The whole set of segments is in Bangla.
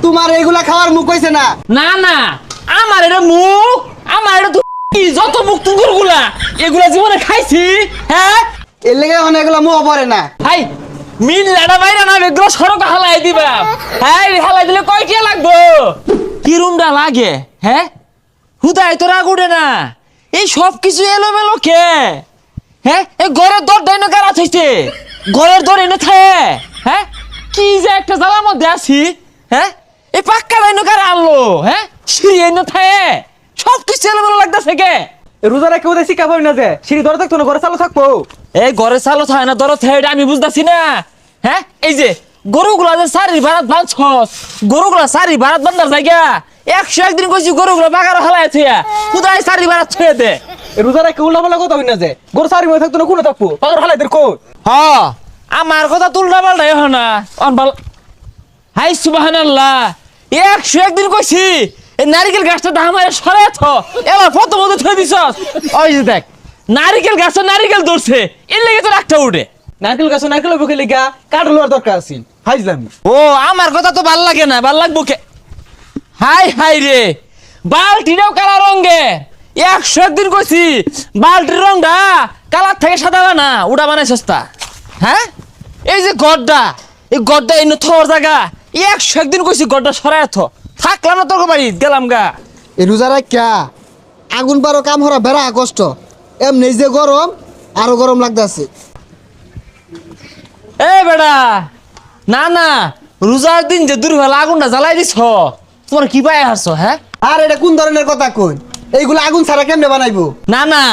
তোমার এগুলা খাওয়ার মুখ হইছে না। না না আমার এটা মুখ, আমার এটা তো যত মুখ তুকুর গুলা এগুলা জীবনে খাইছি। হ্যাঁ এর লেগে এখন এগুলা মুখ পড়ে না। হাই মিল লাড়া বাইরা না এগুলো সড়ক হালাই দিবা। হ্যাঁ হালাই দিলে কয় কে লাগবো? কি রুমটা লাগে? হ্যাঁ হুদাই তো রাগ উঠে না, এই সব কিছু এলোমেলো কে? হ্যাঁ এই ঘরের দর ডাইনো কারা থইছে, ঘরের দর এনে থাকে। হ্যাঁ কি যে একটা জ্বালার মধ্যে আছি। হ্যাঁ এই পাক্কা ডাইনো কারা আনলো? হ্যাঁ সিঁড়ি এনে থাকে, সব কিছু এলোমেলো লাগতেছে কে? রোজারা কেউ শিখা পাবি না যে সিঁড়ি ধরে থাকতো না, ঘরে চালু থাকবো। এই ঘরে চালো থাকে না ধরো থাকে, এটা আমি বুঝতেছি না। হ্যাঁ এই যে গরুগুলা যে সারি ভাড়াত বাঁধছস, গরুগুলা সারি ভাড়াত বান্ধার জায়গা 101 দিন কইছি গরুগুলা বাগার হালায় থইয়া খুদাই সারি ভাড়াত ছুঁয়ে দে। রোজারা কেউ উল্লাপাল্লা কথা হই না যে গরু চারি মধ্যে থাকতো না, কোনো থাকবো পাগর হালাইদের কো। হ আমার কথা তুলনা পাল্টাই হয় না অনবাল। হাই সুবহানাল্লাহ 101 দিন কইছি এই নারিকেল গাছটা ধামায় সরায় থ, এবার প্রথমত থই দিছস। ওই যে দেখ নারিকেল গাছে নারিকেল ধরছে, এর লেগে তো একটা উঠে। নারকেল গাছ নারকেল বুকে লিগা কাঠ লোয়ার দরকার আছে, হাইজলাম। ও আমার কথা তো ভাল লাগে না, ভাল লাগবো কে? হাই হাই রে বালতিটাও কালা রঙে, 101 দিন কইছি বালতির রংটা কালার থেকে সাদা না ওটা বানাই সস্তা। হ্যাঁ এই যে গড্ডা, এই গড্ডা এনে থর জায়গা 101 দিন কইছি গড্ডা সরায় থ, থাকলাম না তোর বাড়ি গেলাম গা। এই রোজারা ক্যা আগুন পারো কাম হরা বেড়া কষ্ট, এমনি যে গরম আরো গরম লাগতেছে। এ বেড়া না না রোজার দিন যে দুর্বেলা আগুনটা জ্বালাই দিছ, তোমার কি পায় হারছো? হ্যাঁ আর এটা কোন ধরনের কথা কই? এইগুলা আগুন ছাড়া কেমনে বানাইবো? না না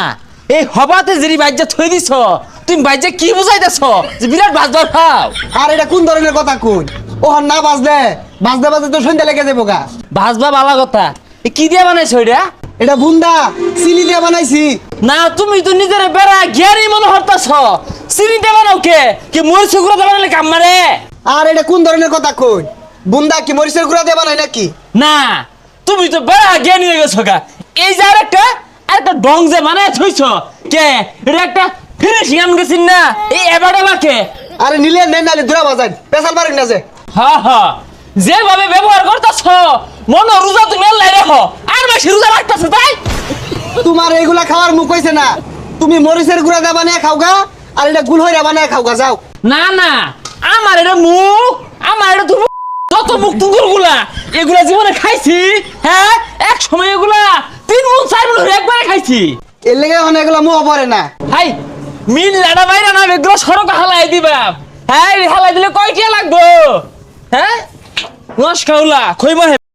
এই হবাতে যেরি বাজ্যা থই দিছ, তুমি বাজ্যা কি বুঝাইতেছ যে বিরাট বাজবার খাও? আর এটা কোন ধরনের কথা কই? ওহন না বাজলে বাজতে বাজতে তো সন্ধ্যা লেগে যাবো গা। ভাজবা ভালো কথা, এ কি দিয়ে বানাইছো এটা? এটা বুন্দা চিনি দিয়ে বানাইছি। না তুমি তো নিজের বেড়া জ্ঞানী মনে হরতাছ, চিনিতে বানাও কে? কি মরিচ গুঁড়া দিয়ে বানালে কাম মারে? আর এটা কোন ধরনের কথা কই? বুন্দা কি মরিচের গুঁড়া দিয়ে বানাই নাকি? না তুমি তো বেড়া জ্ঞানী হয়ে গেছো গা। এই যে আরেকটা ডং যে বানায় থইছ কে? এটা একটা ফিনিশিং আম গেছিন না, এই এবারে বাকে। আরে নিলে নেই নালে দূরা বাজাই পেশাল পারেন না যে। হ্যাঁ হ্যাঁ যেভাবে ব্যবহার করতেছ মনে রোজা তুমি আল্লাহ রেখো, আর বেশি রোজা রাখতেছে তাই। তোমার এইগুলা খাওয়ার মুখ হইছে না। তুমি মরিচের গুঁড়া দিয়ে বানিয়ে খাও গা, আর এটা গুল হইরা বানিয়ে খাও গা, যাও। না না আমার এটা মুখ, আমার এটা তুমি যত মুখ তুকুর গুলা এগুলা জীবনে খাইছি। হ্যাঁ এক সময় এগুলা 3 মুখ 4 মুখ একবারে খাইছি। এর লেগে এখন এগুলা মুখ পড়ে না। হাই মিল লাড়া বাইরা না এগুলো সড়ক হালাই দিবা। হ্যাঁ হালাই দিলে কয় কে লাগবো? হ্যাঁ নমস্কার খইবা।